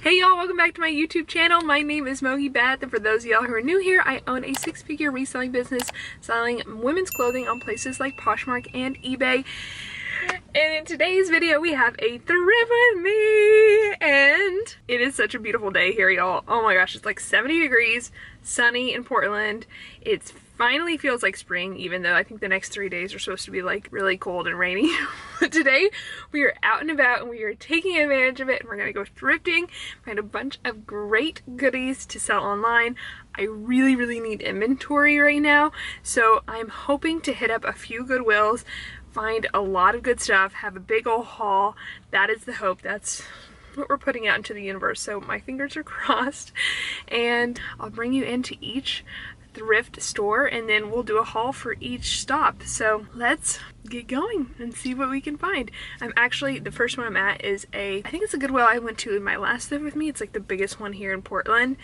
Hey y'all, welcome back to my YouTube channel. My name is MOGIBETH, and for those of y'all who are new here, I own a 6-figure reselling business selling women's clothing on places like Poshmark and eBay. And in today's video, we have a thrift with me, and it is such a beautiful day here, y'all. Oh my gosh, it's like 70 degrees, sunny in Portland. It finally feels like spring, even though I think the next 3 days are supposed to be like really cold and rainy. But today, we are out and about, and we are taking advantage of it, and we're gonna go thrifting, find a bunch of great goodies to sell online. I really need inventory right now, so I'm hoping to hit up a few Goodwills, find a lot of good stuff, have a big old haul. That is the hope. That's what we're putting out into the universe, so my fingers are crossed. And I'll bring you into each thrift store, and then we'll do a haul for each stop. So let's get going and see what we can find. I'm actually, the first one I'm at is I think it's a Goodwill I went to in my last thrift with me. It's like the biggest one here in Portland,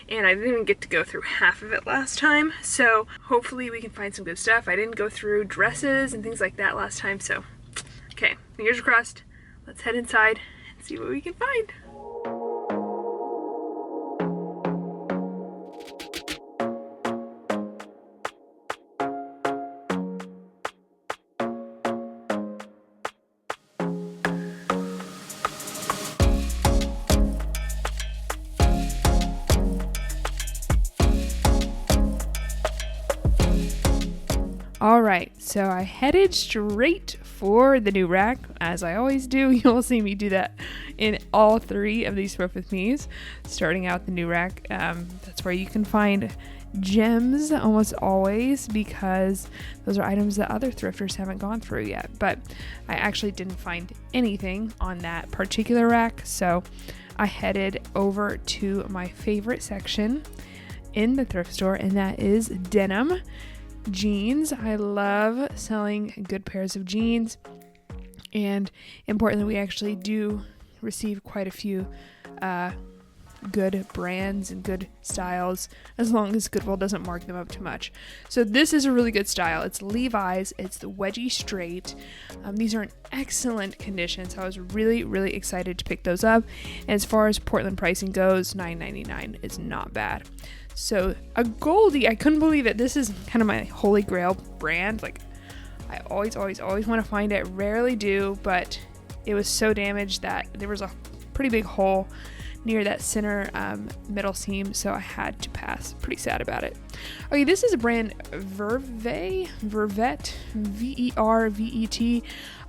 and I didn't even get to go through half of it last time, so hopefully we can find some good stuff. I didn't go through dresses and things like that last time, so okay, fingers are crossed. Let's head inside and see what we can find. Alright, so I headed straight for the new rack, as I always do. You'll see me do that in all three of these thrift with me's. Starting out the new rack, that's where you can find gems almost always, because those are items that other thrifters haven't gone through yet. But I actually didn't find anything on that particular rack, so I headed over to my favorite section in the thrift store, and that is denim. Jeans. I love selling good pairs of jeans, and importantly, we actually do receive quite a few good brands and good styles, as long as Goodwill doesn't mark them up too much. So this is a really good style. It's Levi's. It's the wedgie straight. These are in excellent condition, so I was really excited to pick those up. And as far as Portland pricing goes, $9.99 is not bad. So a Goldie, I couldn't believe it. This is kind of my holy grail brand. Like, I always want to find it. Rarely do, but it was so damaged that there was a pretty big hole near that center middle seam, so I had to pass. Pretty sad about it. Okay, this is a brand Vervet, V-E-R-V-E-T.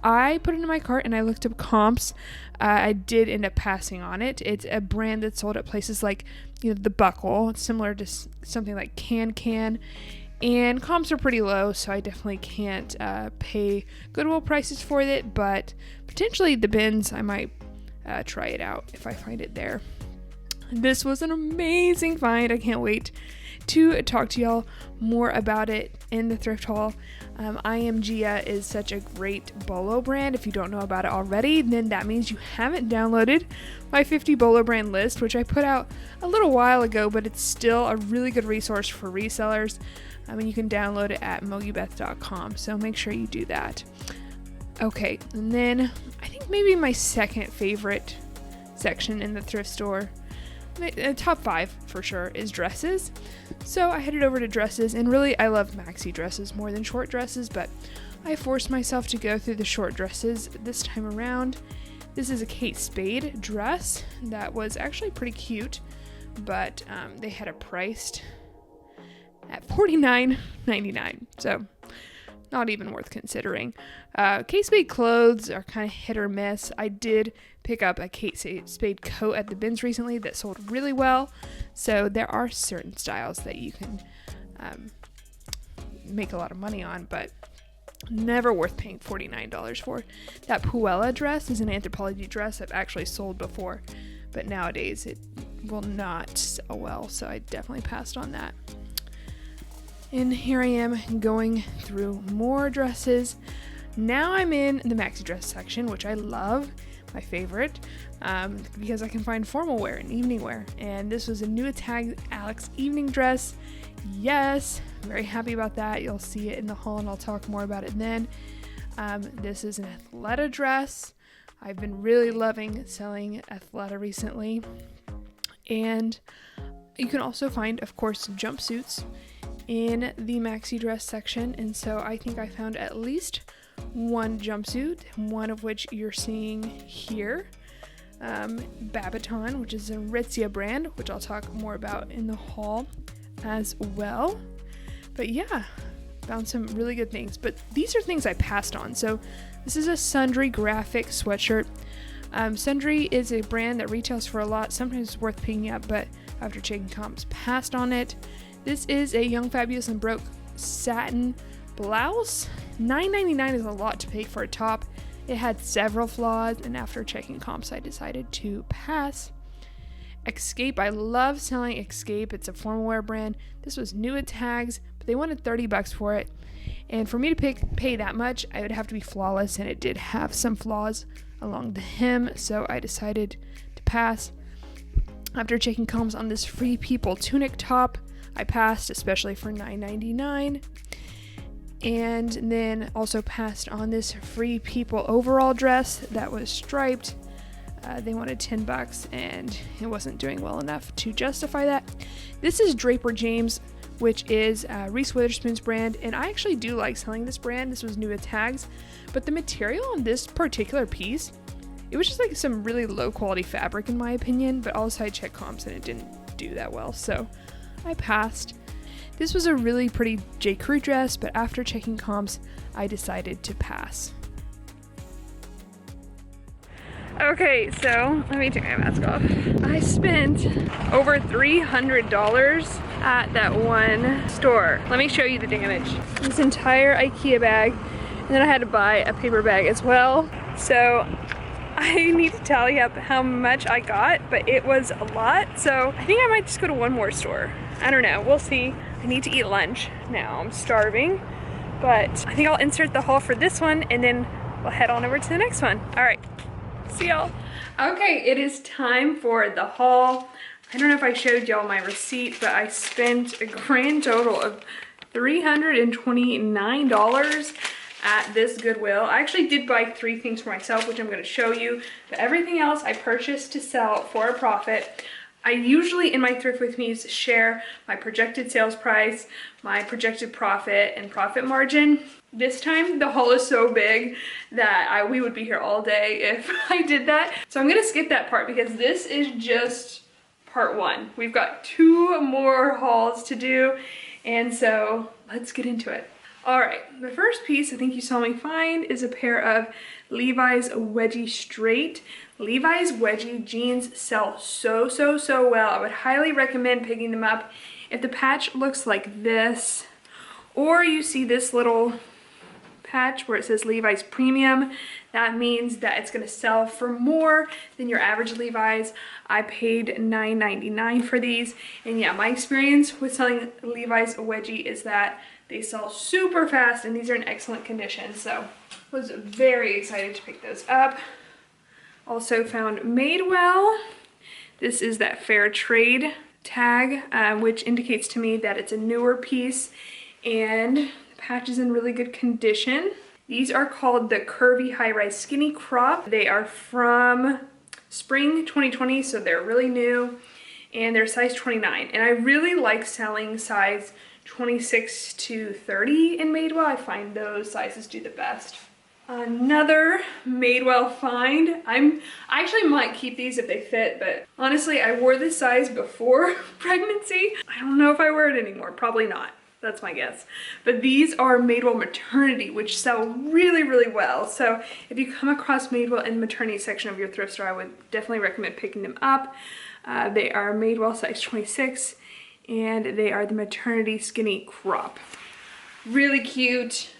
I put it in my cart and I looked up comps. I did end up passing on it. It's a brand that's sold at places like, the Buckle. It's similar to something like Can, and comps are pretty low, so I definitely can't pay Goodwill prices for it, but potentially the bins, I might try it out if I find it there. This was an amazing find. I can't wait to talk to y'all more about it in the thrift haul. I Am Gia is such a great bolo brand. If you don't know about it already, then that means you haven't downloaded my 50 bolo brand list, which I put out a little while ago, but it's still a really good resource for resellers. You can download it at mogibeth.com, so make sure you do that. Okay, and then I think maybe my second favorite section in the thrift store, top 5 for sure, is dresses. So I headed over to dresses, and really I love maxi dresses more than short dresses, but I forced myself to go through the short dresses this time around. This is a Kate Spade dress that was actually pretty cute, but they had it priced at $49.99, so not even worth considering. Kate Spade clothes are kind of hit or miss. I did pick up a Kate Spade coat at the bins recently that sold really well, so there are certain styles that you can make a lot of money on, but never worth paying $49 for. That Puella dress is an Anthropologie dress I've actually sold before, but nowadays it will not sell well, so I definitely passed on that. And here I am going through more dresses. Now I'm in the maxi dress section, which I love, my favorite, because I can find formal wear and evening wear. And this was a new Tag Alex evening dress. Yes, I'm very happy about that. You'll see it in the haul, and I'll talk more about it then. This is an Athleta dress. I've been really loving selling Athleta recently. And you can also find, of course, jumpsuits in the maxi dress section. And so I think I found at least one jumpsuit, one of which you're seeing here. Babaton, which is a Aritzia brand, which I'll talk more about in the haul as well. But yeah, found some really good things. But these are things I passed on. So this is a Sundry graphic sweatshirt. Sundry is a brand that retails for a lot. Sometimes it's worth picking up, but after checking comps, passed on it. This is a Young, Fabulous, and Broke satin blouse. $9.99 is a lot to pay for a top. It had several flaws, and after checking comps, I decided to pass. Escape, I love selling Escape. It's a formal wear brand. This was new at tags, but they wanted $30 for it. And for me to pay that much, I would have to be flawless, and it did have some flaws along the hem, so I decided to pass. After checking comps on this Free People tunic top, I passed, especially for $9.99. And then also passed on this Free People overall dress that was striped. They wanted $10 and it wasn't doing well enough to justify that. This is Draper James, which is Reese Witherspoon's brand, and I actually do like selling this brand. This was new at tags, but the material on this particular piece, it was just like some really low quality fabric in my opinion, but also I checked comps and it didn't do that well, so I passed. This was a really pretty J. Crew dress, but after checking comps, I decided to pass. Okay, so let me take my mask off. I spent over $300 at that one store. Let me show you the damage. This entire IKEA bag, and then I had to buy a paper bag as well. So I need to tally up how much I got, but it was a lot. So I think I might just go to one more store. I don't know, we'll see. I need to eat lunch now, I'm starving. But I think I'll insert the haul for this one and then we'll head on over to the next one. All right, see y'all. Okay, it is time for the haul. I don't know if I showed y'all my receipt, but I spent a grand total of $329 at this Goodwill. I actually did buy 3 things for myself, which I'm going to show you, but everything else I purchased to sell for a profit. I usually in my Thrift With Me's share my projected sales price, my projected profit, and profit margin. This time the haul is so big that we would be here all day if I did that. So I'm gonna skip that part because this is just part 1. We've got 2 more hauls to do, and so let's get into it. All right, the first piece I think you saw me find is a pair of Levi's Wedgie Straight. Levi's Wedgie jeans sell so well. I would highly recommend picking them up. If the patch looks like this, or you see this little patch where it says Levi's Premium, that means that it's gonna sell for more than your average Levi's. I paid $9.99 for these, and yeah, my experience with selling Levi's Wedgie is that they sell super fast and these are in excellent condition, so was very excited to pick those up. Also found Madewell. This is that fair trade tag, which indicates to me that it's a newer piece and the patch is in really good condition. These are called the Curvy High Rise Skinny Crop. They are from spring 2020, so they're really new, and they're size 29. And I really like selling size 26 to 30 in Madewell. I find those sizes do the best. Another Madewell find. I actually might keep these if they fit, but honestly, I wore this size before pregnancy. I don't know if I wear it anymore. Probably not. That's my guess. But these are Madewell Maternity, which sell really well. So if you come across Madewell in the maternity section of your thrift store, I would definitely recommend picking them up. They are Madewell size 26, and they are the maternity skinny crop. Really cute.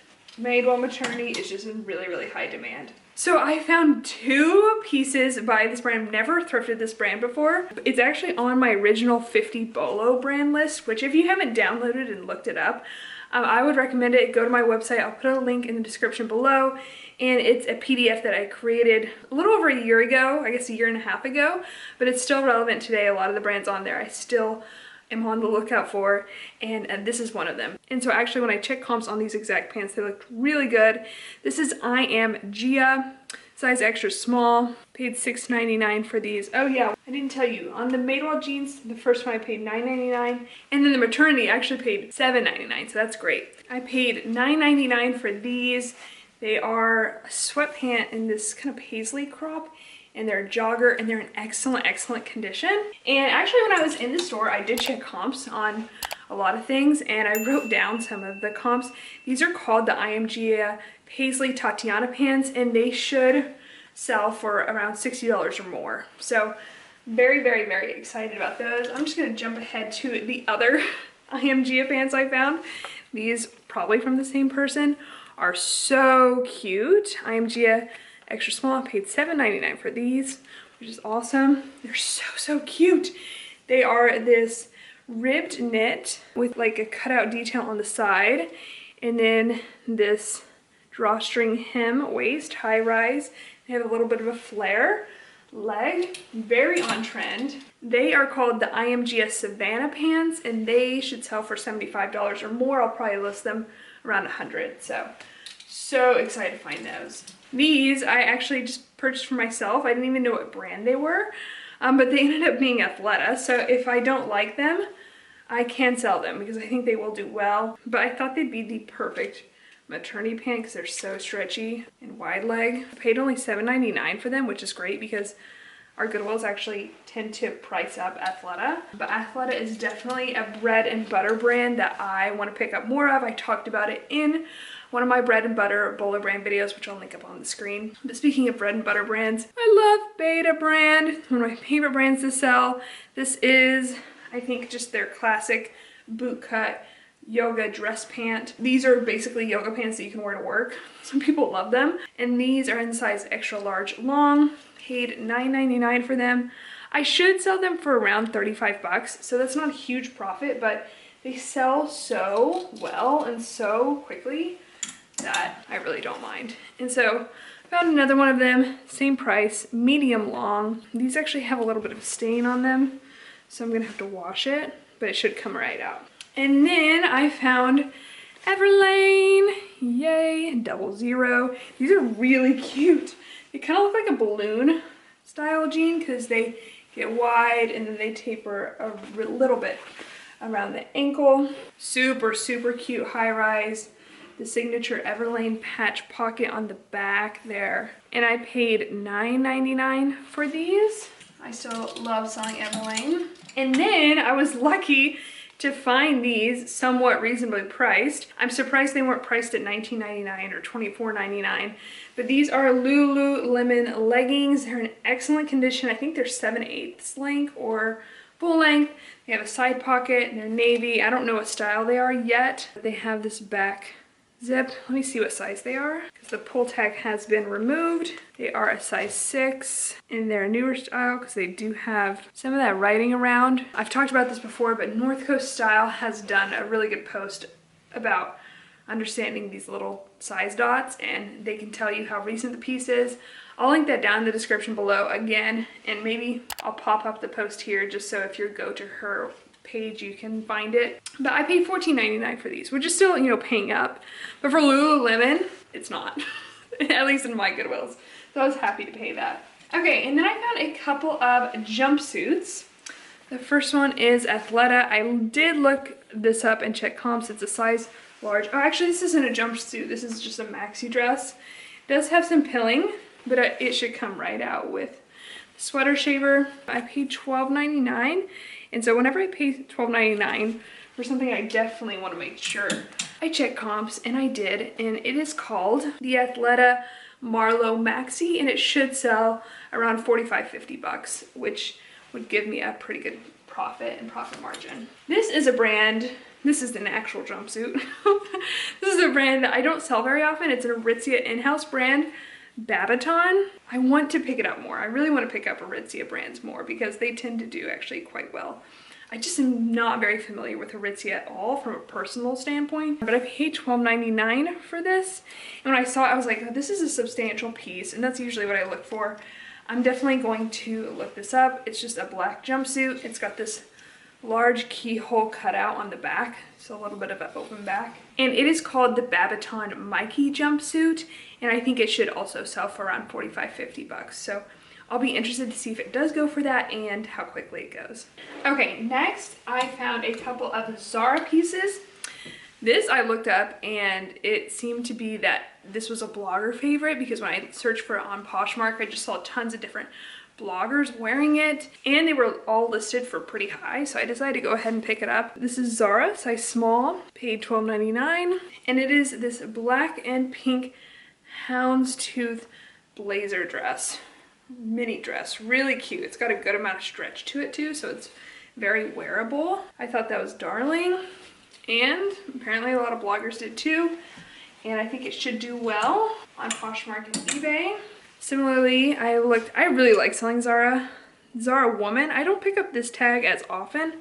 Madewell Maternity is just in really high demand. So I found 2 pieces by this brand. I've never thrifted this brand before. It's actually on my original 50 Bolo brand list, which if you haven't downloaded and looked it up, I would recommend it. Go to my website. I'll put a link in the description below. And it's a PDF that I created a little over a year ago, I guess a year and a half ago, but it's still relevant today. A lot of the brands on there I still am on the lookout for, and this is one of them. And so actually when I checked comps on these exact pants, they looked really good. This is I Am Gia. size extra small. Paid $6.99 for these. Oh yeah, I didn't tell you. On the Madewell jeans, the first one I paid $9.99, and then the maternity I actually paid $7.99, so that's great. I paid $9.99 for these. They are a sweatpant in this kind of paisley crop, and they're a jogger, and they're in excellent, excellent condition. And actually when I was in the store, I did check comps on a lot of things, and I wrote down some of the comps. These are called the IMG Paisley Tatiana pants, and they should sell for around $60 or more. So very, very, very excited about those. I'm just gonna jump ahead to the other IMG pants I found. These, probably from the same person, are so cute. IMG extra small. I paid $7.99 for these, which is awesome. They're so, so cute. They are this ribbed knit with like a cutout detail on the side, and then this drawstring hem waist, high rise. They have a little bit of a flare leg, very on trend. They are called the IMG Savannah pants, and they should sell for $75 or more. I'll probably list them around $100. So excited to find those. These I actually just purchased for myself. I didn't even know what brand they were, but they ended up being Athleta. So if I don't like them, I can sell them because I think they will do well. But I thought they'd be the perfect maternity pant because they're so stretchy and wide leg. I paid only $7.99 for them, which is great because our Goodwills actually tend to price up Athleta. But Athleta is definitely a bread and butter brand that I want to pick up more of. I talked about it in one of my bread and butter Bowler brand videos, which I'll link up on the screen. But speaking of bread and butter brands, I love Beta brand, one of my favorite brands to sell. This is, I think, just their classic boot cut yoga dress pant. These are basically yoga pants that you can wear to work. Some people love them. And these are in size extra large long. Paid $9.99 for them. I should sell them for around 35 bucks, so that's not a huge profit, but they sell so well and so quickly that I really don't mind. And so I found another one of them, same price, medium long. These actually have a little bit of a stain on them, so I'm gonna have to wash it, but it should come right out. And then I found Everlane, yay, 00. These are really cute. They kind of look like a balloon style jean because they get wide and then they taper a little bit around the ankle. Super, super cute high rise. The signature Everlane patch pocket on the back there. And I paid $9.99 for these. I still love selling Everlane. And then I was lucky to find these somewhat reasonably priced. I'm surprised they weren't priced at $19.99 or $24.99, but these are Lululemon leggings. They're in excellent condition. I think they're 7/8 length or full length. They have a side pocket, they're navy. I don't know what style they are yet. They have this back zip. Let me see what size they are because the pull tag has been removed. They are a size 6 in their newer style because they do have some of that writing around. I've talked about this before, but North Coast Style has done a really good post about understanding these little size dots, and they can tell you how recent the piece is. I'll link that down in the description below again, and maybe I'll pop up the post here just so if you go to her page you can find it. But I paid $14.99 for these, which is still, you know, paying up, but for Lululemon it's not. At least in my Goodwills, so I was happy to pay that. Okay, and then I found a couple of jumpsuits. The first one is Athleta. I did look this up and check comps. It's a size large. Oh, actually this isn't a jumpsuit, this is just a maxi dress. It does have some pilling, but it should come right out with the sweater shaver. I paid $12.99. And so whenever I pay $12.99 for something, I definitely want to make sure I check comps, and I did. And it is called the Athleta Marlowe Maxi, and it should sell around $45–50 bucks, which would give me a pretty good profit and profit margin. This is a brand, this is an actual jumpsuit. This is a brand that I don't sell very often. It's an Aritzia in-house brand, Babaton. I want to pick it up more. I really want to pick up Aritzia brands more because they tend to do actually quite well. I just am not very familiar with Aritzia at all from a personal standpoint, but I paid $12.99 for this. And when I saw it, I was like, oh, this is a substantial piece, and that's usually what I look for. I'm definitely going to look this up. It's just a black jumpsuit. It's got this large keyhole cutout on the back, so a little bit of an open back. And it is called the Babaton Mikey jumpsuit, and I think it should also sell for around 45-50 bucks. So I'll be interested to see if it does go for that and how quickly it goes. Okay, next I found a couple of Zara pieces. This I looked up and it seemed to be that this was a blogger favorite, because when I searched for it on Poshmark, I just saw tons of different bloggers wearing it, and they were all listed for pretty high, so I decided to go ahead and pick it up. This is Zara, size small, paid $12.99, and it is this black and pink houndstooth blazer dress, mini dress, really cute. It's got a good amount of stretch to it too, so it's very wearable. I thought that was darling, and apparently a lot of bloggers did too, and I think it should do well on Poshmark and eBay. Similarly, I really like selling Zara woman. I don't pick up this tag as often,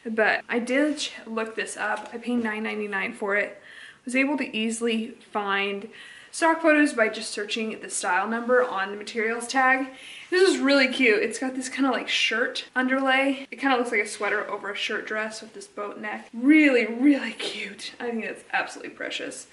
but I did look this up. I paid $9.99 for it. Was able to easily find stock photos by just searching the style number on the materials tag. This is really cute. It's got this kind of like shirt underlay. It kind of looks like a sweater over a shirt dress with this boat neck. Really, really cute. I think that's absolutely precious.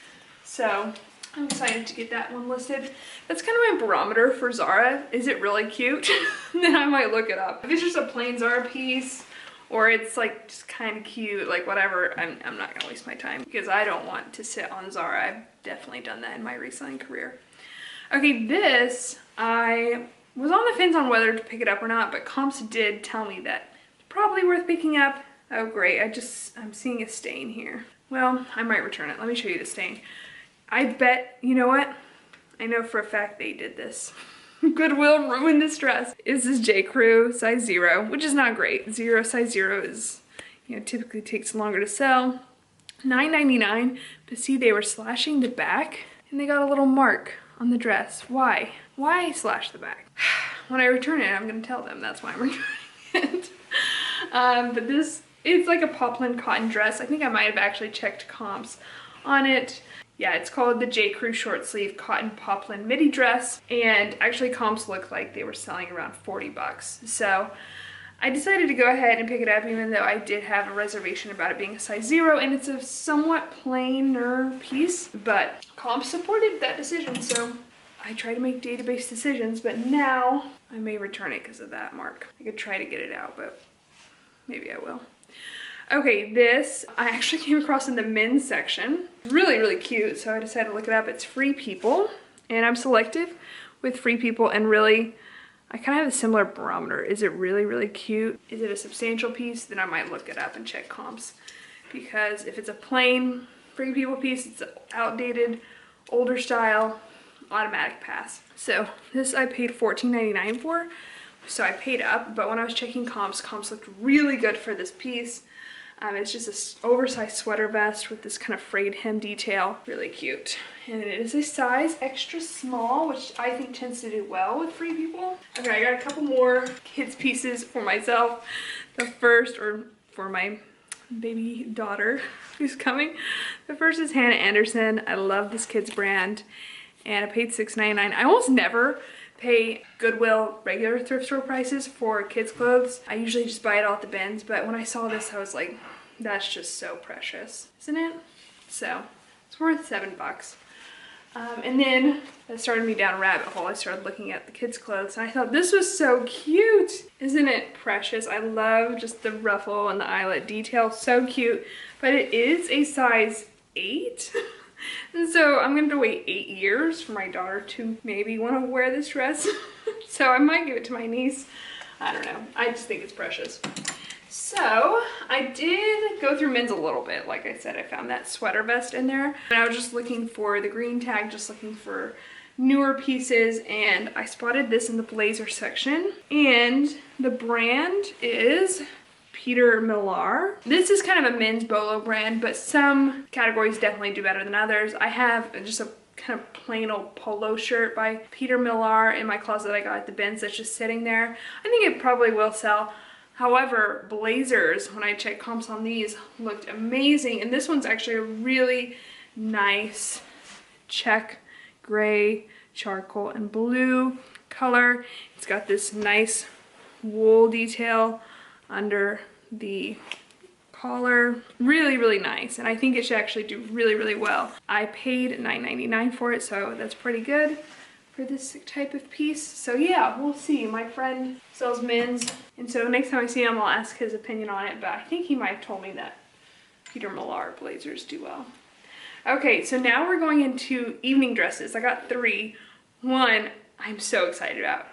So I'm excited to get that one listed. That's kind of my barometer for Zara. Is it really cute? Then I might look it up. If it's just a plain Zara piece, or it's like just kind of cute, like whatever, I'm not gonna waste my time, because I don't want to sit on Zara. I've definitely done that in my reselling career. Okay, this, I was on the fence on whether to pick it up or not, but comps did tell me that it's probably worth picking up. Oh great, I'm seeing a stain here. Well, I might return it. Let me show you the stain. I bet, you know what? I know for a fact they did this. Goodwill ruined this dress. This is J. Crew size 0, which is not great. Size 0 is, you know, typically takes longer to sell. $9.99, but see, they were slashing the back and they got a little mark on the dress. Why? Why slash the back? When I return it, I'm gonna tell them that's why I'm returning it. But this, it's like a poplin cotton dress. I think I might have actually checked comps on it. Yeah, it's called the J. Crew short sleeve cotton poplin midi dress, and actually comps look like they were selling around 40 bucks. So I decided to go ahead and pick it up, even though I did have a reservation about it being a size 0, and it's a somewhat plainer piece, but comps supported that decision, so I try to make database decisions, but now I may return it because of that mark. I could try to get it out, but maybe I will. Okay, this I actually came across in the men's section. Really, really cute, so I decided to look it up. It's Free People, and I'm selective with Free People, and really, I kind of have a similar barometer. Is it really, really cute? Is it a substantial piece? Then I might look it up and check comps, because if it's a plain Free People piece, it's outdated, older style, automatic pass. So this I paid $14.99 for, so I paid up, but when I was checking comps looked really good for this piece. It's just this oversized sweater vest with this kind of frayed hem detail. Really cute. And it is a size extra small, which I think tends to do well with Free People. Okay, I got a couple more kids pieces for myself. The first, or for my baby daughter who's coming. The first is Hannah Anderson. I love this kids brand, and I paid $6.99. I almost never pay Goodwill regular thrift store prices for kids clothes. I usually just buy it all at the bins, but when I saw this, I was like, that's just so precious, isn't it? So it's worth $7. And then that started me down a rabbit hole. I started looking at the kids clothes, and I thought this was so cute. Isn't it precious? I love just the ruffle and the eyelet detail, so cute. But it is a size 8. And so I'm going to wait 8 years for my daughter to maybe want to wear this dress. So I might give it to my niece. I don't know. I just think it's precious. So I did go through men's a little bit. Like I said, I found that sweater vest in there. And I was just looking for the green tag, just looking for newer pieces. And I spotted this in the blazer section. And the brand is Peter Millar. This is kind of a men's bolo brand, but some categories definitely do better than others. I have just a kind of plain old polo shirt by Peter Millar in my closet that I got at the bins that's just sitting there. I think it probably will sell. However, blazers, when I checked comps on these, looked amazing. And this one's actually a really nice check gray, charcoal, and blue color. It's got this nice wool detail under the collar. Really, really nice. And I think it should actually do really, really well. I paid $9.99 for it, so that's pretty good for this type of piece. So yeah, we'll see. My friend sells men's, and so next time I see him, I'll ask his opinion on it, but I think he might have told me that Peter Millar blazers do well. Okay, so now we're going into evening dresses. I got 3. One, I'm so excited about.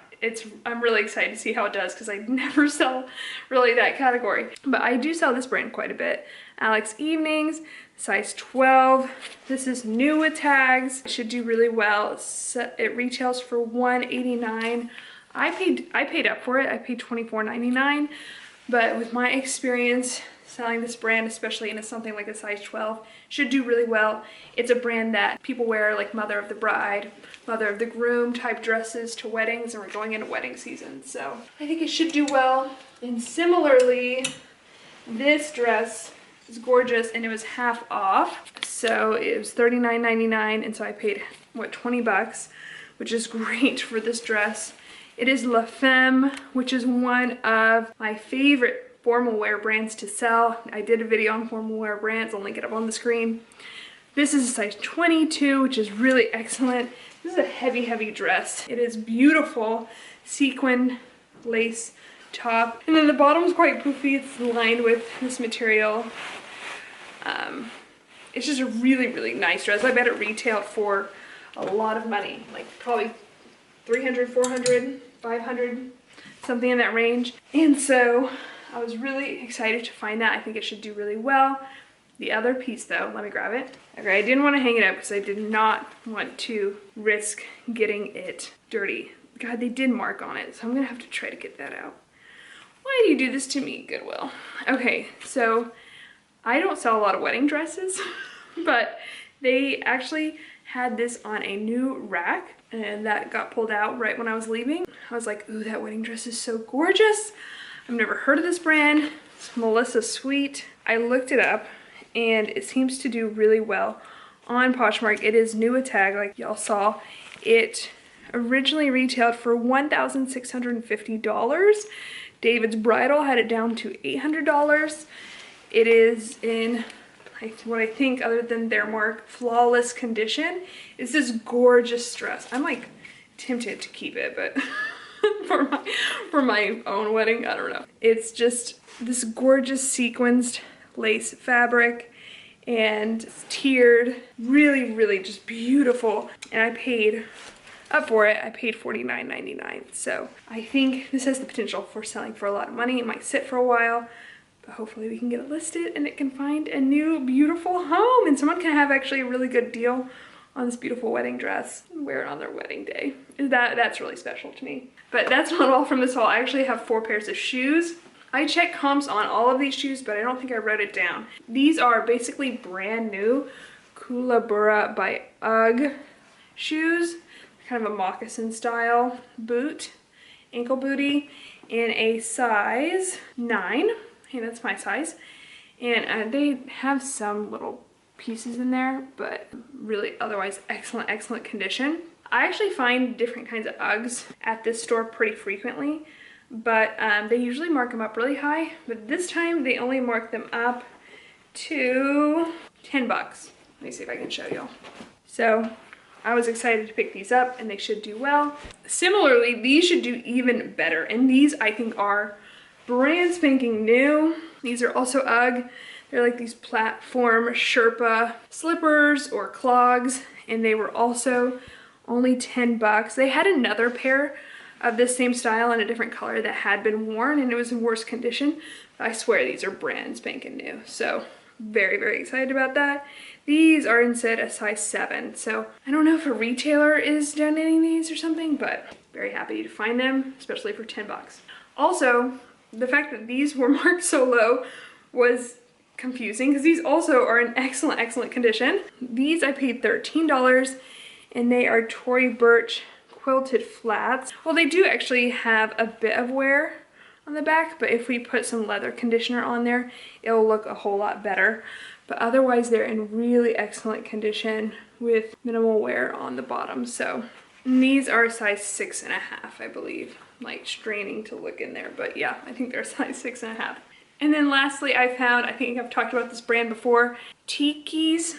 I'm really excited to see how it does because I never sell really that category. But I do sell this brand quite a bit. Alex Evenings, size 12. This is new with tags. It should do really well. It retails for $189. I paid up for it. I paid $24.99. But with my experience selling this brand, especially in something like a size 12, should do really well. It's a brand that people wear like mother of the bride, mother of the groom type dresses to weddings, and we're going into wedding season. So I think it should do well. And similarly, this dress is gorgeous and it was half off. So it was $39.99, and so I paid, what, 20 bucks, which is great for this dress. It is La Femme, which is one of my favorite formal wear brands to sell. I did a video on formal wear brands. I'll link it up on the screen. This is a size 22, which is really excellent. This is a heavy, heavy dress. It is beautiful sequin lace top. And then the bottom is quite poofy. It's lined with this material. It's just a really, really nice dress. I bet it retailed for a lot of money, like probably 300, 400, 500, something in that range. And so I was really excited to find that. I think it should do really well. The other piece though, let me grab it. Okay, I didn't want to hang it up because I did not want to risk getting it dirty. God, they did mark on it, so I'm gonna have to try to get that out. Why do you do this to me, Goodwill? Okay, so I don't sell a lot of wedding dresses, but they actually had this on a new rack, and that got pulled out right when I was leaving. I was like, ooh, that wedding dress is so gorgeous. I've never heard of this brand. It's Melissa Sweet. I looked it up and it seems to do really well on Poshmark. It is new with tag, like y'all saw. It originally retailed for $1,650. David's Bridal had it down to $800. It is in what I think, other than their mark, flawless condition. It's this gorgeous dress. I'm like tempted to keep it, but for my own wedding, I don't know. It's just this gorgeous sequenced lace fabric and it's tiered, really, really just beautiful. And I paid up for it. I paid $49.99. So I think this has the potential for selling for a lot of money. It might sit for a while, but hopefully we can get it listed and it can find a new beautiful home and someone can have actually a really good deal on this beautiful wedding dress and wear it on their wedding day. That's really special to me. But that's not all from this haul. I actually have 4 pairs of shoes. I checked comps on all of these shoes, but I don't think I wrote it down. These are basically brand new Koolaburra by UGG shoes, kind of a moccasin style boot, ankle booty, in a size 9. Hey, that's my size. And they have some little pieces in there, but really otherwise excellent, excellent condition. I actually find different kinds of Uggs at this store pretty frequently, but they usually mark them up really high, but this time they only mark them up to 10 bucks. Let me see if I can show y'all. So I was excited to pick these up and they should do well. Similarly, these should do even better, and these I think are brand spanking new. These are also UGG. They're like these platform Sherpa slippers or clogs, and they were also only 10 bucks. They had another pair of this same style in a different color that had been worn and it was in worse condition. I swear these are brand spanking new. So very, very excited about that. These are instead a size 7. So I don't know if a retailer is donating these or something, but very happy to find them, especially for 10 bucks. Also, the fact that these were marked so low was confusing because these also are in excellent, excellent condition. These I paid $13 and they are Tory Burch quilted flats. Well, they do actually have a bit of wear on the back, but if we put some leather conditioner on there, it'll look a whole lot better. But otherwise they're in really excellent condition with minimal wear on the bottom. So these are size 6.5, I believe. I'm like straining to look in there, but yeah, I think they're size 6.5. And then lastly, I found, I think I've talked about this brand before, Teeks.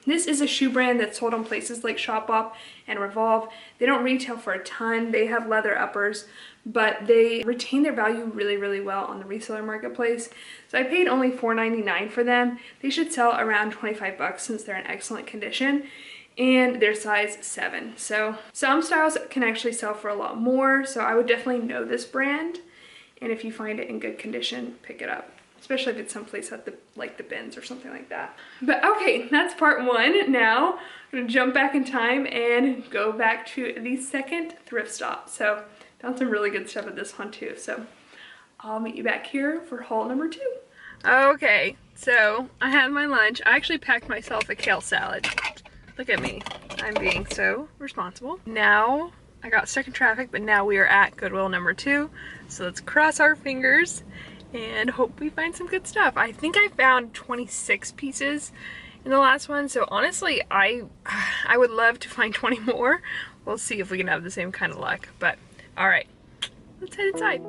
This is a shoe brand that's sold on places like Shopbop and Revolve. They don't retail for a ton. They have leather uppers, but they retain their value really, really well on the reseller marketplace. So I paid only $4.99 for them. They should sell around 25 bucks since they're in excellent condition. And they're size 7. So some styles can actually sell for a lot more. So I would definitely know this brand. And if you find it in good condition, pick it up. Especially if it's someplace at the bins or something like that. But okay, that's part 1. Now I'm gonna jump back in time and go back to the second thrift stop. So found some really good stuff at this one too. So I'll meet you back here for haul number 2. Okay, so I had my lunch. I actually packed myself a kale salad. Look at me, I'm being so responsible. Now I got stuck in traffic, but now we are at Goodwill number 2. So let's cross our fingers and hope we find some good stuff. I think I found 26 pieces in the last one, so honestly I would love to find 20 more. We'll see if we can have the same kind of luck, but all right, let's head inside.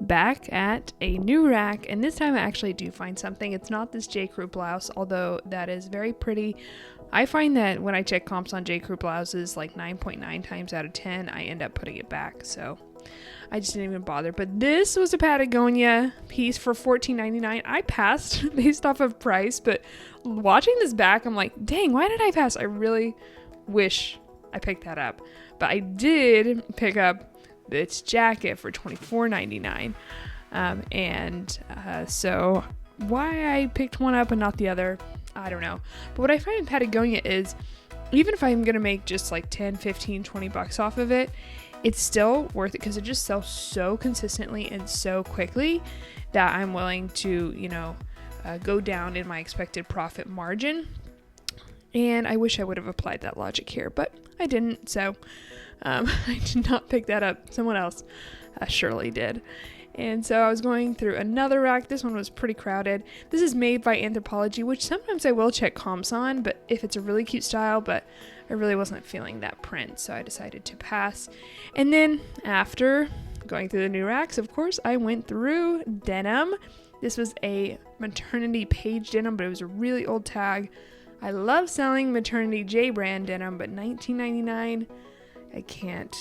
Back at a new rack, and this time I actually do find something. It's not this J. Crew blouse, although that is very pretty. I find that when I check comps on J. Crew blouses, like 9.9 times out of 10, I end up putting it back, so I just didn't even bother. But this was a Patagonia piece for $14.99. I passed based off of price, but watching this back, I'm like, dang, why did I pass? I really wish I picked that up. But I did pick up its jacket for $24.99, so why I picked one up and not the other, I don't know. But what I find in Patagonia is, even if I'm gonna make just like 10, 15, 20 bucks off of it, it's still worth it because it just sells so consistently and so quickly that I'm willing to, you know, go down in my expected profit margin. And I wish I would have applied that logic here, but I didn't, so I did not pick that up. Someone else surely did. And so I was going through another rack. This one was pretty crowded. This is made by Anthropologie, which sometimes I will check comps on, but if it's a really cute style, but I really wasn't feeling that print, so I decided to pass. And then after going through the new racks, of course, I went through denim. This was a maternity page denim, but it was a really old tag. I love selling maternity J brand denim, but $19.99, I can't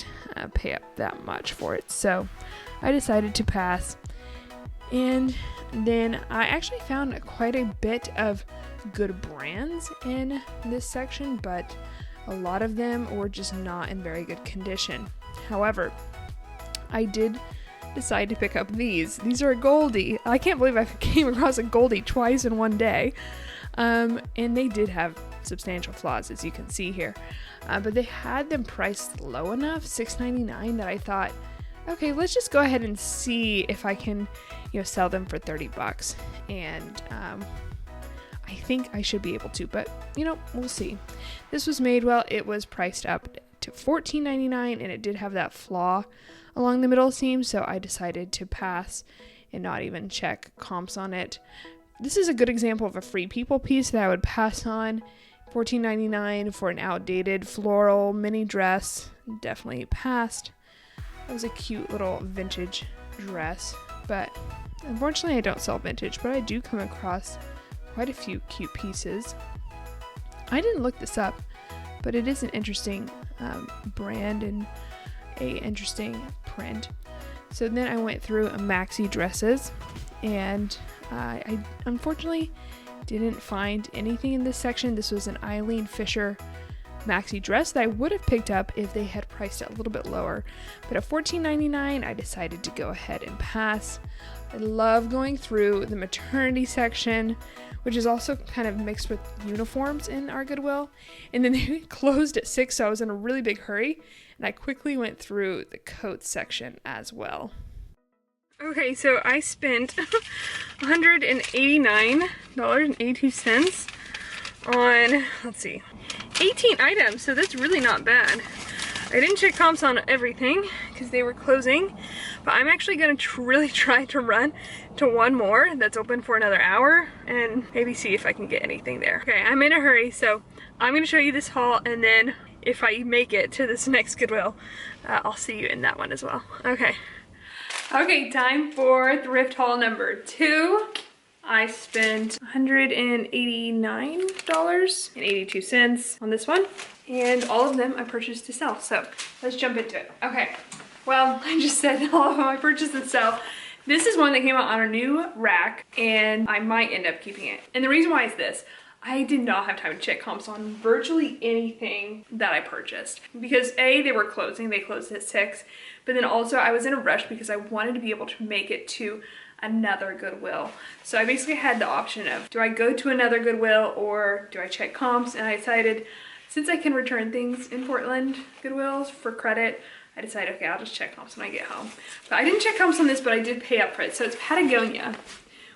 pay up that much for it. So I decided to pass. And then I actually found quite a bit of good brands in this section, but a lot of them were just not in very good condition. However, I did decide to pick up these. These are a Goldie. I can't believe I came across a Goldie twice in one day. And they did have substantial flaws, as you can see here. But they had them priced low enough, $6.99, that I thought, okay, let's just go ahead and see if I can, you know, sell them for 30 bucks. And I think I should be able to, but you know, we'll see. This was made well. It was priced up to $14.99, and it did have that flaw along the middle seam, so I decided to pass and not even check comps on it. This is a good example of a Free People piece that I would pass on. $14.99 for an outdated floral mini dress. Definitely passed. It was a cute little vintage dress, but unfortunately I don't sell vintage, but I do come across quite a few cute pieces. I didn't look this up, but it is an interesting brand and a interesting print. So then I went through maxi dresses, and I unfortunately didn't find anything in this section. This was an Eileen Fisher maxi dress that I would have picked up if they had priced it a little bit lower, but at $14.99 I decided to go ahead and pass. I love going through the maternity section, which is also kind of mixed with uniforms in our Goodwill, and then they closed at 6, so I was in a really big hurry, and I quickly went through the coats section as well. Okay, so I spent $189.82 on, let's see, 18 items, so that's really not bad. I didn't check comps on everything because they were closing, but I'm actually gonna really try to run to one more that's open for another hour and maybe see if I can get anything there. Okay, I'm in a hurry, so I'm gonna show you this haul, and then if I make it to this next Goodwill, I'll see you in that one as well. Okay. Okay, time for thrift haul number 2. I spent $189.82 on this one, and all of them I purchased to sell. So let's jump into it. Okay, well, I just said all of them I purchased to sell. This is one that came out on a new rack, and I might end up keeping it. And the reason why is this. I did not have time to check comps on virtually anything that I purchased because A, they were closing. They closed at 6, but then also I was in a rush because I wanted to be able to make it to another Goodwill. So I basically had the option of, do I go to another Goodwill or do I check comps? And I decided, since I can return things in Portland Goodwills for credit, I decided, okay, I'll just check comps when I get home. But I didn't check comps on this, but I did pay up for it. So it's Patagonia,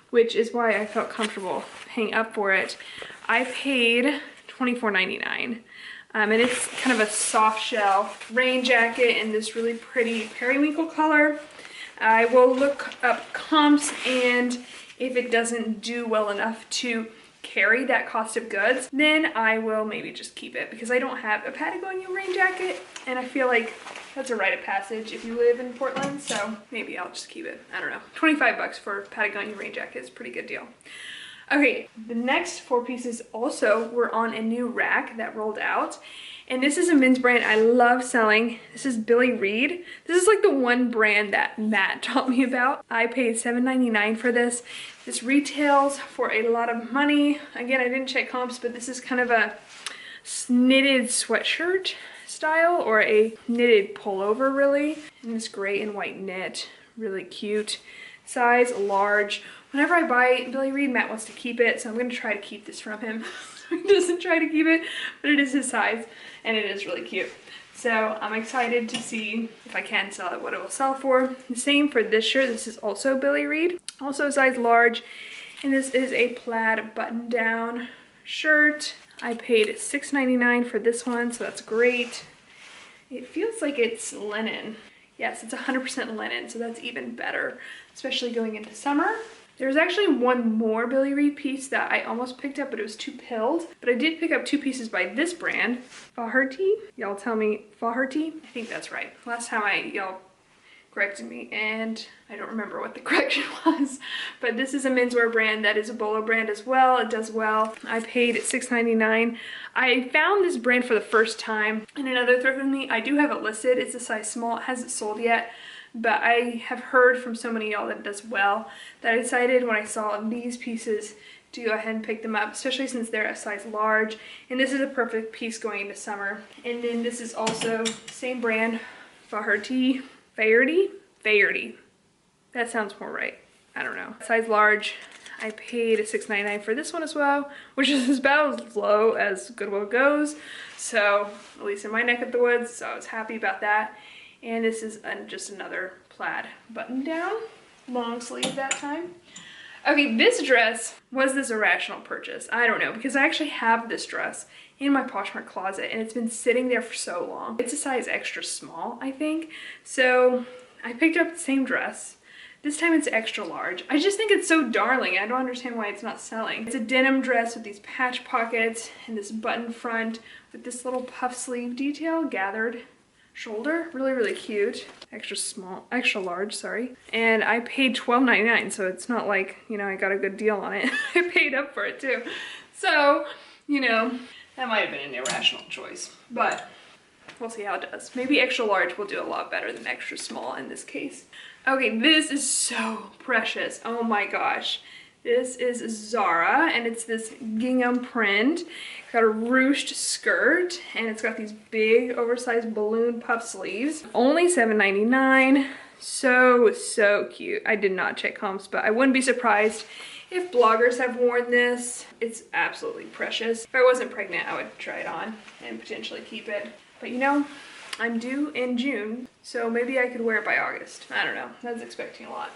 which is why I felt comfortable paying up for it. I paid $24.99. And it's kind of a soft shell rain jacket in this really pretty periwinkle color. I will look up comps, and if it doesn't do well enough to carry that cost of goods, then I will maybe just keep it because I don't have a Patagonia rain jacket, and I feel like that's a rite of passage if you live in Portland, so maybe I'll just keep it. I don't know. 25 bucks for a Patagonia rain jacket is a pretty good deal. Okay, the next 4 pieces also were on a new rack that rolled out. And this is a men's brand I love selling. This is Billy Reed. This is like the one brand that Matt taught me about. I paid $7.99 for this. This retails for a lot of money. Again, I didn't check comps, but this is kind of a knitted sweatshirt style or a knitted pullover really. And this gray and white knit, really cute. Size large. Whenever I buy Billy Reed, Matt wants to keep it, so I'm gonna try to keep this from him. He doesn't try to keep it, but it is his size, and it is really cute. So I'm excited to see if I can sell it, what it will sell for. The same for this shirt. This is also Billy Reed, also size large, and this is a plaid button-down shirt. I paid $6.99 for this one, so that's great. It feels like it's linen. Yes, it's 100% linen, so that's even better, especially going into summer. There's actually one more Billy Reed piece that I almost picked up, but it was too pilled. But I did pick up 2 pieces by this brand, Faherty. Y'all tell me, Faherty? I think that's right. Last time y'all corrected me, and I don't remember what the correction was. But this is a menswear brand that is a Bolo brand as well. It does well. I paid $6.99. I found this brand for the first time in another thrift with me. I do have it listed. It's a size small. It hasn't sold yet. But I have heard from so many of y'all that it does well that I decided when I saw these pieces to go ahead and pick them up, especially since they're a size large. And this is a perfect piece going into summer. And then this is also same brand, Faherty. That sounds more right. I don't know. Size large. I paid $6.99 for this one as well, which is about as low as Goodwill goes. So at least in my neck of the woods, so I was happy about that. And this is just another plaid button down, long sleeve that time. Okay, this dress, was this a rational purchase? I don't know, because I actually have this dress in my Poshmark closet and it's been sitting there for so long. It's a size extra small, I think. So I picked up the same dress. This time it's extra large. I just think it's so darling. I don't understand why it's not selling. It's a denim dress with these patch pockets and this button front with this little puff sleeve detail, gathered shoulder. Really cute. Extra large, sorry. And I paid $12.99, so it's not like, you know, I got a good deal on it. I paid up for it too. So, you know, that might have been an irrational choice, but we'll see how it does. Maybe extra large will do a lot better than extra small in this case. Okay, this is so precious. Oh my gosh. This is Zara, and it's this gingham print. It's got a ruched skirt, and it's got these big oversized balloon puff sleeves. Only $7.99. So cute. I did not check comps, but I wouldn't be surprised if bloggers have worn this. It's absolutely precious. If I wasn't pregnant, I would try it on and potentially keep it. But you know, I'm due in June, so maybe I could wear it by August. I don't know. That's expecting a lot.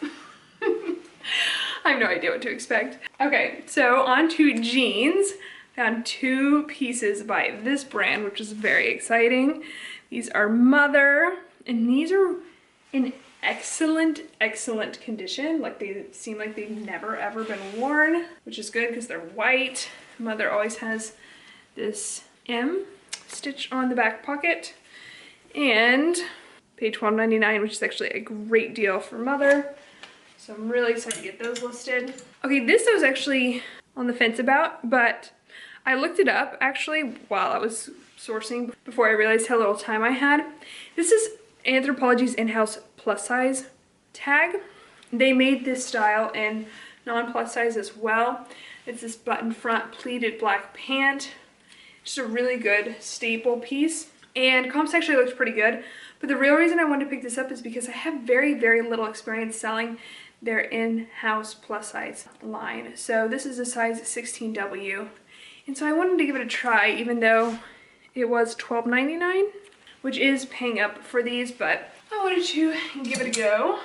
I have no idea what to expect. Okay, so on to jeans. Found 2 pieces by this brand, which is very exciting. These are Mother, and these are in excellent condition. Like, they seem like they've never ever been worn, which is good because they're white. Mother always has this M stitch on the back pocket, and paid $12.99, which is actually a great deal for Mother. So I'm really excited to get those listed. Okay, this I was actually on the fence about, but I looked it up actually while I was sourcing before I realized how little time I had. This is Anthropologie's in-house plus size tag. They made this style in non-plus size as well. It's this button front pleated black pant. Just a really good staple piece. And comps actually looks pretty good. But the real reason I wanted to pick this up is because I have very little experience selling their in-house plus size line. So this is a size 16W. And so I wanted to give it a try, even though it was $12.99, which is paying up for these, but I wanted to give it a go.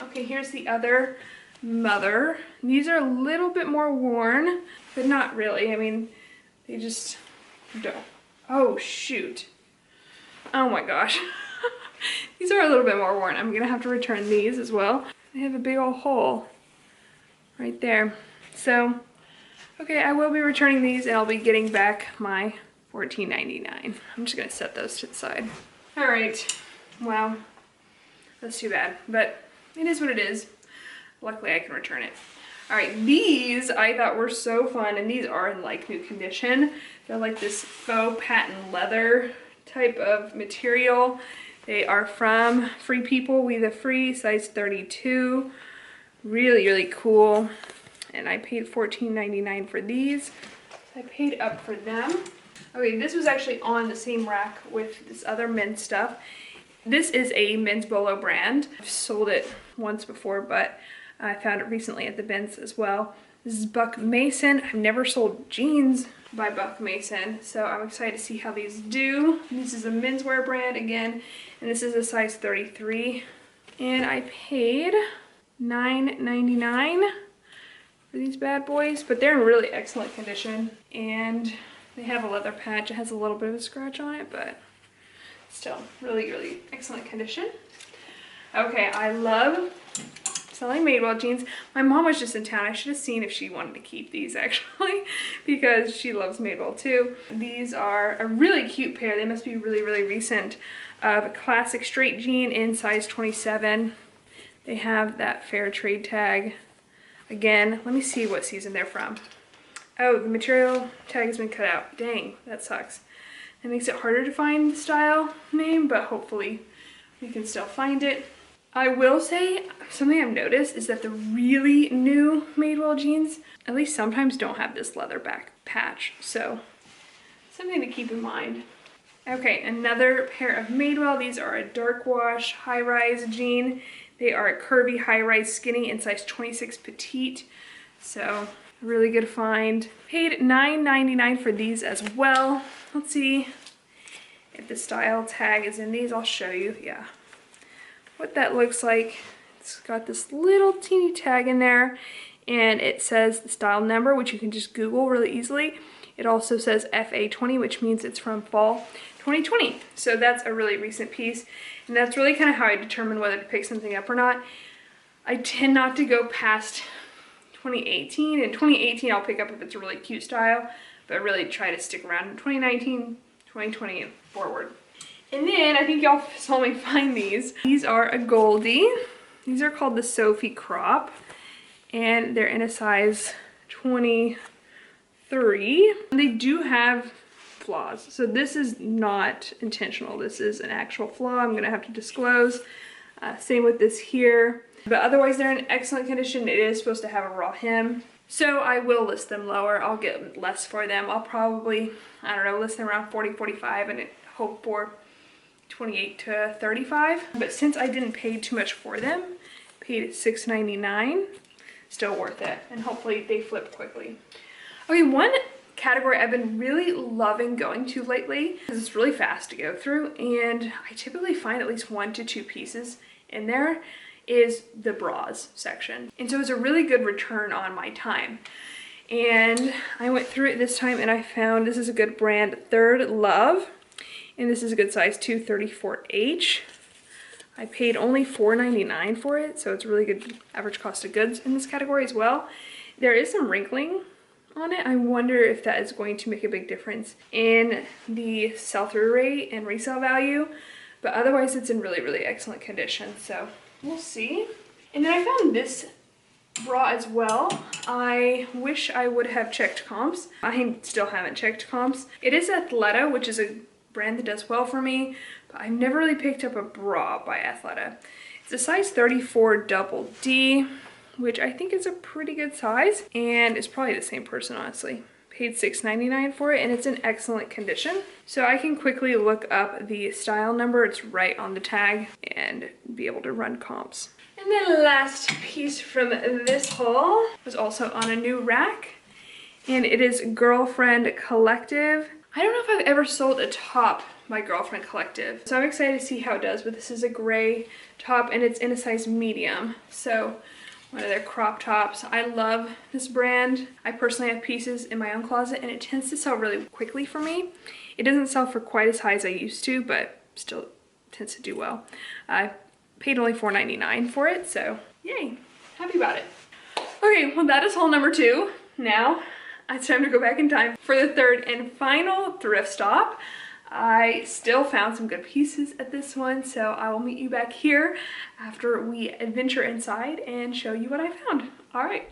Okay, here's the other Mother. These are a little bit more worn, but not really. I mean, they just don't. Oh, shoot. Oh my gosh. These are a little bit more worn. I'm gonna have to return these as well. They have a big old hole right there. So, okay, I will be returning these and I'll be getting back my $14.99. I'm just gonna set those to the side. All right, wow, that's too bad, but it is what it is. Luckily I can return it. All right, these I thought were so fun, and these are in like new condition. They're like this faux patent leather type of material. They are from Free People, We the Free, size 32. Really cool. And I paid $14.99 for these. I paid up for them. Okay, this was actually on the same rack with this other men's stuff. This is a men's Bolo brand. I've sold it once before, but I found it recently at the bins as well. This is Buck Mason. I've never sold jeans by Buck Mason, so I'm excited to see how these do. This is a menswear brand again, and this is a size 33. And I paid $9.99 for these bad boys, but they're in really excellent condition. And they have a leather patch. It has a little bit of a scratch on it, but still really excellent condition. Okay, I love selling Madewell jeans. My mom was just in town. I should have seen if she wanted to keep these actually, because she loves Madewell too. These are a really cute pair. They must be really recent, of a classic straight jean in size 27. They have that fair trade tag. Again, let me see what season they're from. Oh, the material tag has been cut out. Dang, that sucks. It makes it harder to find the style name, but hopefully we can still find it. I will say, something I've noticed is that the really new Madewell jeans, at least sometimes, don't have this leather back patch. So, something to keep in mind. Okay, another pair of Madewell. These are a dark wash high-rise jean. They are a curvy high-rise skinny in size 26 petite. So, really good find. Paid $9.99 for these as well. Let's see if the style tag is in these. I'll show you, yeah, what that looks like. It's got this little teeny tag in there, and it says the style number, which you can just Google really easily. It also says FA20, which means it's from fall 2020. So that's a really recent piece, and that's really kind of how I determine whether to pick something up or not. I tend not to go past 2018. In 2018, I'll pick up if it's a really cute style, but I really try to stick around in 2019, 2020, and forward. And then I think y'all saw me find these. These are a Goldie. These are called the Sophie Crop, and they're in a size 23. They do have flaws, so this is not intentional. This is an actual flaw I'm gonna have to disclose. Same with this here. But otherwise they're in excellent condition. It is supposed to have a raw hem. So I will list them lower. I'll get less for them. I'll probably, I don't know, list them around 40, 45 and hope for 28 to 35. But since I didn't pay too much for them, paid $6.99, still worth it. And hopefully they flip quickly. Okay, one category I've been really loving going to lately, because it's really fast to go through, and I typically find at least 1 to 2 pieces in there, is the bras section. And so it's a really good return on my time. And I went through it this time and I found this is a good brand, Third Love. and this is a good size too, 34H. I paid only $4.99 for it, so it's a really good average cost of goods in this category as well. There is some wrinkling on it. I wonder if that is going to make a big difference in the sell-through rate and resale value, but otherwise it's in really, really excellent condition, so we'll see. And then I found this bra as well. I wish I would have checked comps. I still haven't checked comps. It is Athleta, which is a brand that does well for me, but I've never really picked up a bra by Athleta. It's a size 34 double D, which I think is a pretty good size, and it's probably the same person, honestly. Paid $6.99 for it, and it's in excellent condition. So I can quickly look up the style number. It's right on the tag, and be able to run comps. And then last piece from this haul was also on a new rack, and it is Girlfriend Collective. I don't know if I've ever sold a top by Girlfriend Collective, so I'm excited to see how it does, but this is a gray top, and it's in a size medium. So one of their crop tops. I love this brand. I personally have pieces in my own closet, and it tends to sell really quickly for me. It doesn't sell for quite as high as I used to, but still tends to do well. I paid only $4.99 for it, so yay, happy about it. Okay, well that is haul number 2. Now it's time to go back in time for the third and final thrift stop. I still found some good pieces at this one, so I will meet you back here after we adventure inside and show you what I found. All right.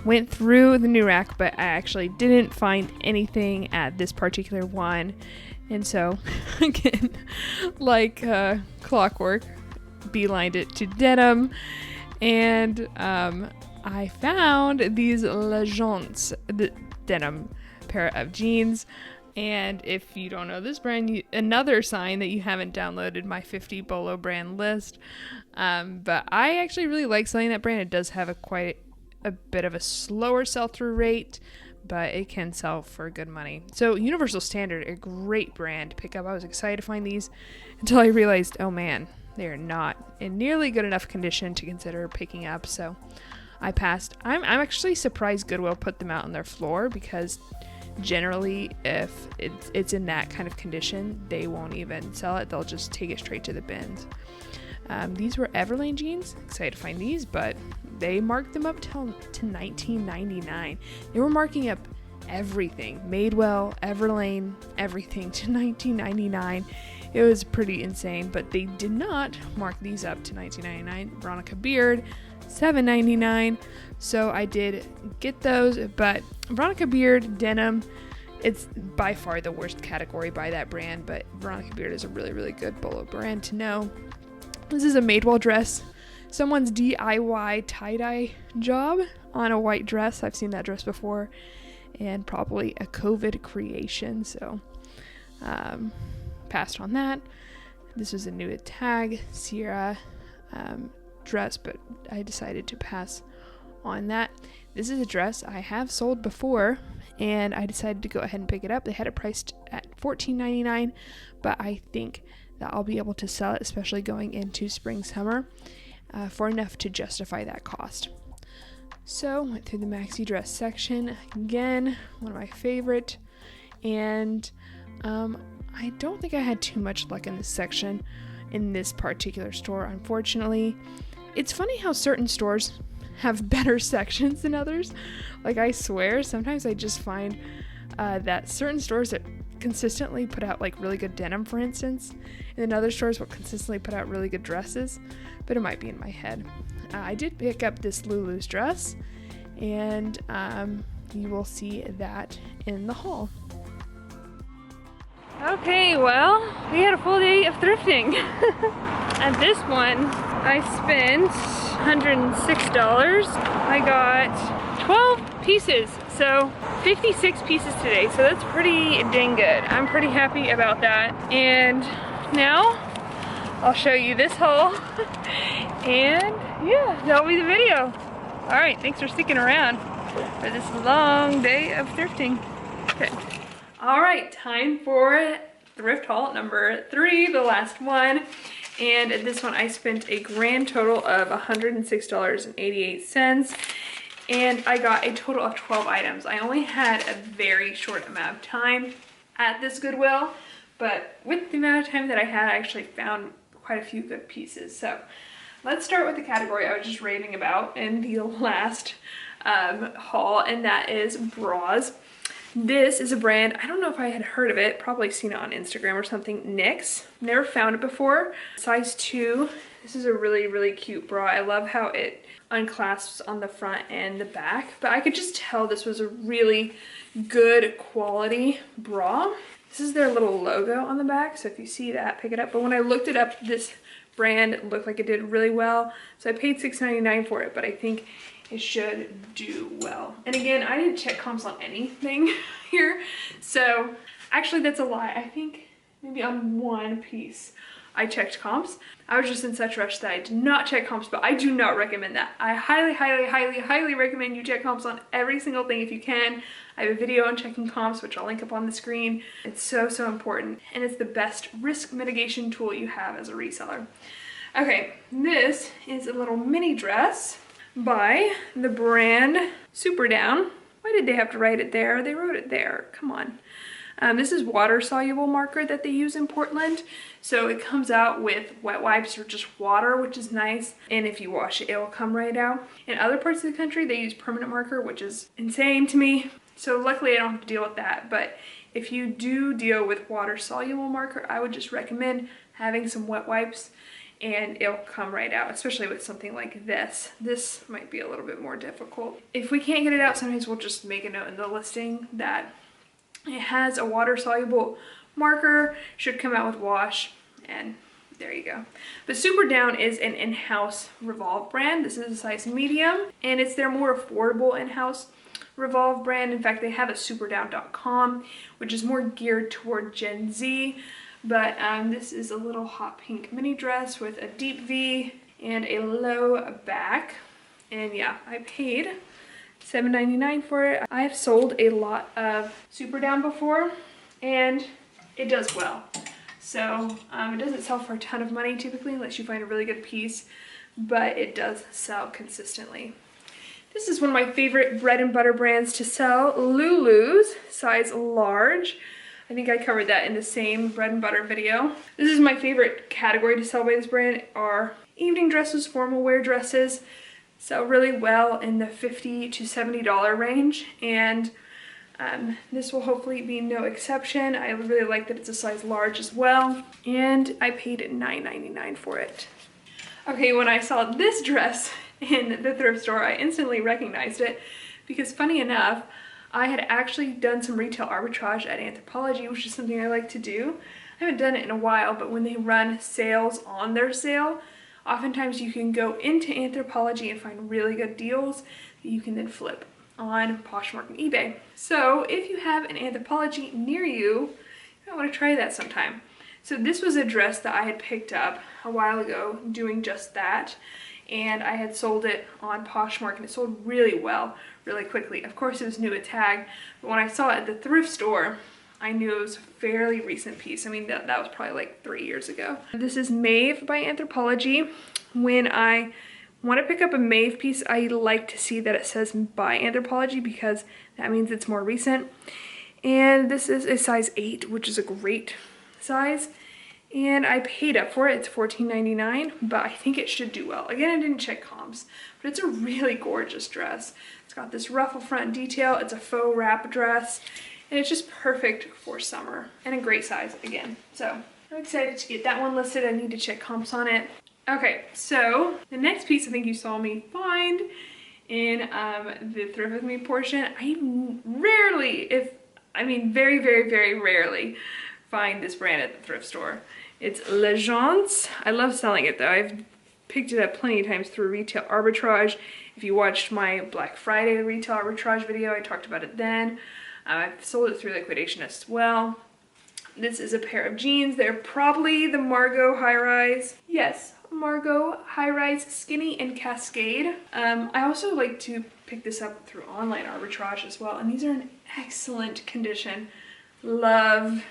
Went through the new rack, but I actually didn't find anything at this particular one, and so again, like clockwork, beelined it to denim, and I found these Legends denim pair of jeans. And if you don't know this brand, another sign that you haven't downloaded my 50 Bolo brand list, but I actually really like selling that brand. It does have quite a bit of a slower sell-through rate, but it can sell for good money. So Universal Standard, a great brand to pick up. I was excited to find these until I realized, oh man, they are not in nearly good enough condition to consider picking up, so I passed. I'm actually surprised Goodwill put them out on their floor, because generally if it's in that kind of condition, they won't even sell it. They'll just take it straight to the bins. These were Everlane jeans. Excited to find these, but they marked them up to $19.99. They were marking up everything. Madewell, Everlane, everything to $19.99. It was pretty insane, but they did not mark these up to $19.99. Veronica Beard, $7.99. So I did get those, but Veronica Beard denim, it's by far the worst category by that brand, but Veronica Beard is a really, really good Bolo brand to know. This is a Madewell dress. Someone's DIY tie-dye job on a white dress. I've seen that dress before, and probably a COVID creation, so passed on that. This was a new tag Sierra dress, but I decided to pass on that. This is a dress I have sold before, and I decided to go ahead and pick it up. They had it priced at $14.99, but I think that I'll be able to sell it, especially going into spring, summer, for enough to justify that cost. So went through the maxi dress section again, one of my favorite, and I don't think I had too much luck in this section in this particular store, unfortunately. It's funny how certain stores have better sections than others. Like, I swear sometimes I just find that certain stores that consistently put out like really good denim, for instance, and then other stores will consistently put out really good dresses, but it might be in my head. I did pick up this Lulu's dress, and you will see that in the haul. Okay, well, we had a full day of thrifting. At this one, I spent $106. I got 12 pieces, so 56 pieces today, so that's pretty dang good. I'm pretty happy about that. And now I'll show you this haul. And yeah, that'll be the video. All right, thanks for sticking around for this long day of thrifting. Okay. All right, time for thrift haul number 3, the last one. And this one I spent a grand total of $106.88. And I got a total of 12 items. I only had a very short amount of time at this Goodwill, but with the amount of time that I had, I actually found quite a few good pieces. So let's start with the category I was just raving about in the last haul, and that is bras. This is a brand, I don't know if I had heard of it, probably seen it on Instagram or something, NYX. Never found it before. Size 2. This is a really, really cute bra. I love how it unclasps on the front and the back, but I could just tell this was a really good quality bra. This is their little logo on the back, so if you see that, pick it up. But when I looked it up, this brand looked like it did really well, so I paid $6.99 for it, but I think it should do well. And again, I didn't check comps on anything here, so actually that's a lie. I think maybe on one piece I checked comps. I was just in such a rush that I did not check comps, but I do not recommend that. I highly, highly, highly, highly recommend you check comps on every single thing if you can. I have a video on checking comps, which I'll link up on the screen. It's so, so important, and it's the best risk mitigation tool you have as a reseller. Okay, this is a little mini dress by the brand Super Down. Why did they have to write it there? They wrote it there, come on. This is water soluble marker that they use in Portland. So it comes out with wet wipes or just water, which is nice. And if you wash it, it will come right out. In other parts of the country, they use permanent marker, which is insane to me. So luckily I don't have to deal with that. But if you do deal with water soluble marker, I would just recommend having some wet wipes and it'll come right out, especially with something like this. This might be a little bit more difficult. If we can't get it out, sometimes we'll just make a note in the listing that it has a water soluble marker, should come out with wash, and there you go. But Super Down is an in-house Revolve brand. This is a size medium, and it's their more affordable in-house Revolve brand. In fact, they have a superdown.com, which is more geared toward Gen Z. But this is a little hot pink mini dress with a deep V and a low back. And yeah, I paid $7.99 for it. I've sold a lot of Super Down before, and it does well. So it doesn't sell for a ton of money typically unless you find a really good piece, but it does sell consistently. This is one of my favorite bread and butter brands to sell, Lulu's, size large. I think I covered that in the same bread and butter video. This is my favorite category to sell by this brand are evening dresses, formal wear dresses. Sell really well in the $50 to $70 range, and this will hopefully be no exception. I really like that it's a size large as well, and I paid $9.99 for it. Okay, when I saw this dress in the thrift store, I instantly recognized it because funny enough, I had actually done some retail arbitrage at Anthropologie, which is something I like to do. I haven't done it in a while, but when they run sales on their sale, oftentimes you can go into Anthropologie and find really good deals that you can then flip on Poshmark and eBay. So if you have an Anthropologie near you, you might want to try that sometime. So this was a dress that I had picked up a while ago doing just that, and I had sold it on Poshmark and it sold really well, really quickly. Of course it was new at tag, but when I saw it at the thrift store, I knew it was a fairly recent piece. I mean, that was probably like 3 years ago. This is Mauve by Anthropologie. When I want to pick up a Mauve piece, I like to see that it says by Anthropologie because that means it's more recent. And this is a size 8, which is a great size. And I paid up for it. It's $14.99, but I think it should do well. Again, I didn't check comps, but it's a really gorgeous dress. It's got this ruffle front detail. It's a faux wrap dress. And it's just perfect for summer and a great size again. So I'm excited to get that one listed. I need to check comps on it. Okay, so the next piece I think you saw me find in the Thrift With Me portion. I rarely, very, very, very rarely find this brand at the thrift store. It's L'Agence. I love selling it though. I've picked it up plenty of times through retail arbitrage. If you watched my Black Friday retail arbitrage video, I talked about it then. I've sold it through liquidation as well. This is a pair of jeans. They're probably the Margot high rise. Yes, Margot high rise skinny and cascade. I also like to pick this up through online arbitrage as well, and these are in excellent condition. Love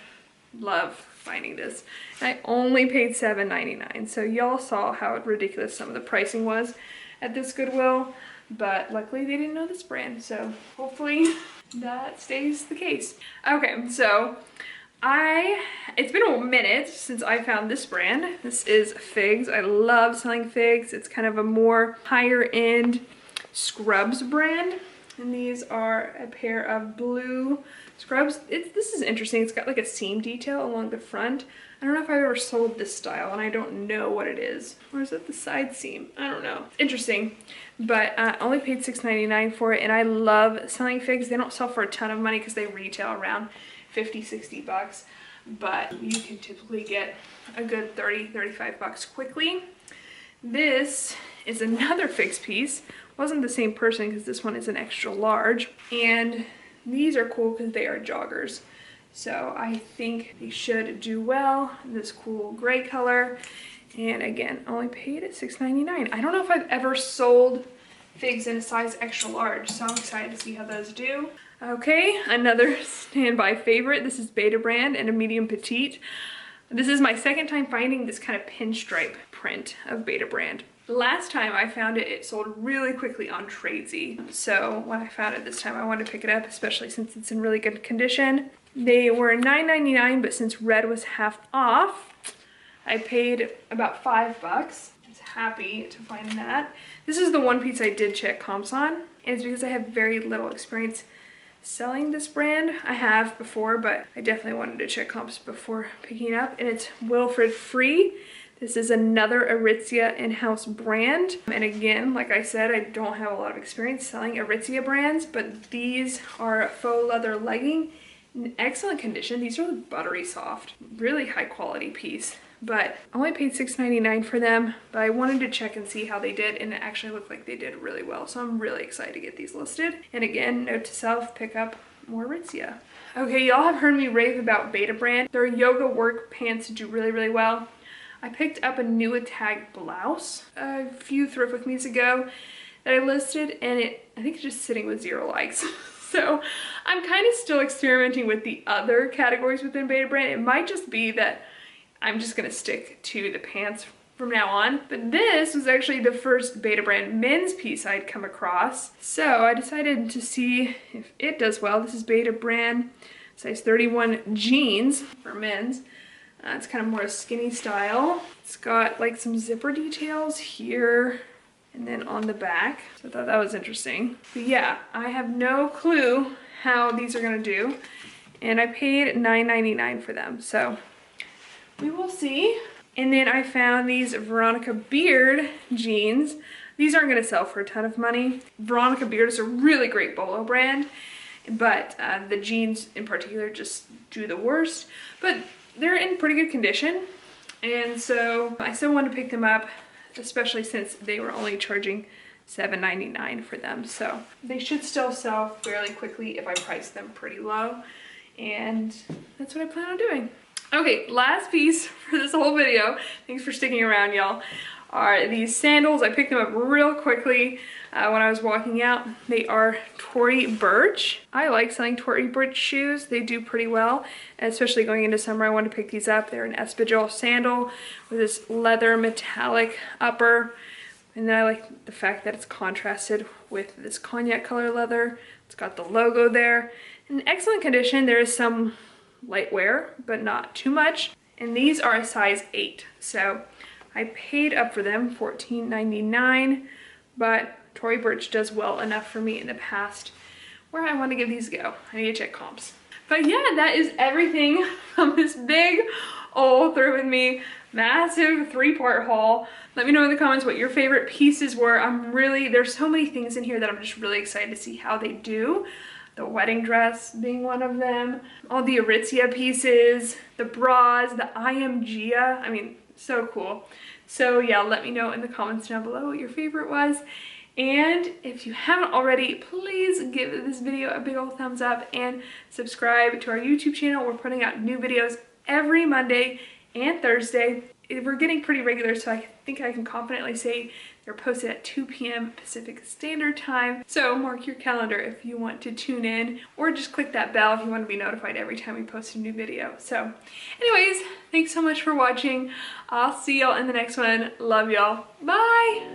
finding this. And I only paid $7.99, so y'all saw how ridiculous some of the pricing was at this Goodwill, but luckily they didn't know this brand, so hopefully that stays the case. Okay, so it's been a minute since I found this brand. This is Figs. I love selling Figs. It's kind of a more higher end scrubs brand, and these are a pair of blue scrubs. This is interesting. It's got like a seam detail along the front. I don't know if I've ever sold this style, and I don't know what it is. Or is it the side seam? I don't know. It's interesting, but I only paid $6.99 for it, and I love selling Figs. They don't sell for a ton of money because they retail around 50, 60 bucks, but you can typically get a good 30, 35 bucks quickly. This is another Figs piece. Wasn't the same person because this one is an extra large, and these are cool because they are joggers. So I think they should do well. This cool gray color. And again, only paid at $6.99. I don't know if I've ever sold Figs in a size extra large, so I'm excited to see how those do. Okay, another standby favorite. This is Beta brand and a medium petite. This is my second time finding this kind of pinstripe print of Beta brand. Last time I found it, it sold really quickly on Tradesy. So when I found it this time, I wanted to pick it up, especially since it's in really good condition. They were $9.99, but since red was half off, I paid about $5. I was happy to find that. This is the one piece I did check comps on, and it's because I have very little experience selling this brand. I have before, but I definitely wanted to check comps before picking it up, and it's Wilfred Free. This is another Aritzia in-house brand. And again, like I said, I don't have a lot of experience selling Aritzia brands, but these are a faux leather legging in excellent condition. These are buttery soft, really high quality piece. But I only paid $6.99 for them, but I wanted to check and see how they did, and it actually looked like they did really well. So I'm really excited to get these listed. And again, note to self, pick up more Aritzia. Okay, y'all have heard me rave about Beta brand. Their yoga work pants do really, really well. I picked up a new Attack blouse a few Thrift With Me's ago that I listed, and I think it's just sitting with 0 likes. So I'm kind of still experimenting with the other categories within Beta brand. It might just be that I'm just gonna stick to the pants from now on. But this was actually the first Beta brand men's piece I'd come across. So I decided to see if it does well. This is Beta brand size 31 jeans for men's. It's kind of more a skinny style. It's got like some zipper details here and then on the back. So I thought that was interesting. But yeah, I have no clue how these are gonna do. And I paid $9.99 for them. So we will see. And then I found these Veronica Beard jeans. These aren't gonna sell for a ton of money. Veronica Beard is a really great bolo brand, but the jeans in particular just do the worst. But they're in pretty good condition, and so I still want to pick them up, especially since they were only charging $7.99 for them. So they should still sell fairly quickly if I price them pretty low, and that's what I plan on doing. Okay, last piece for this whole video, thanks for sticking around, y'all, are these sandals. I picked them up real quickly when I was walking out. They are Tory Burch. I like selling Tory Burch shoes. They do pretty well, especially going into summer. I want to pick these up. They're an espadrille sandal with this leather metallic upper, and then I like the fact that it's contrasted with this cognac color leather. It's got the logo there. In excellent condition. There is some light wear, but not too much. And these are a size 8. So I paid up for them $14.99, but Tory Burch does well enough for me in the past where I want to give these a go. I need to check comps. But yeah, that is everything from this big old Thrift With Me massive 3-part haul. Let me know in the comments what your favorite pieces were. There's so many things in here that I'm just really excited to see how they do. The wedding dress being one of them, all the Aritzia pieces, the bras, the IMGA, I mean, so cool. So yeah, let me know in the comments down below what your favorite was. And if you haven't already, please give this video a big old thumbs up and subscribe to our YouTube channel. We're putting out new videos every Monday and Thursday. We're getting pretty regular, so I think I can confidently say they're posted at 2 p.m. Pacific Standard Time. So mark your calendar if you want to tune in, or just click that bell if you want to be notified every time we post a new video. So anyways, thanks so much for watching. I'll see y'all in the next one. Love y'all. Bye!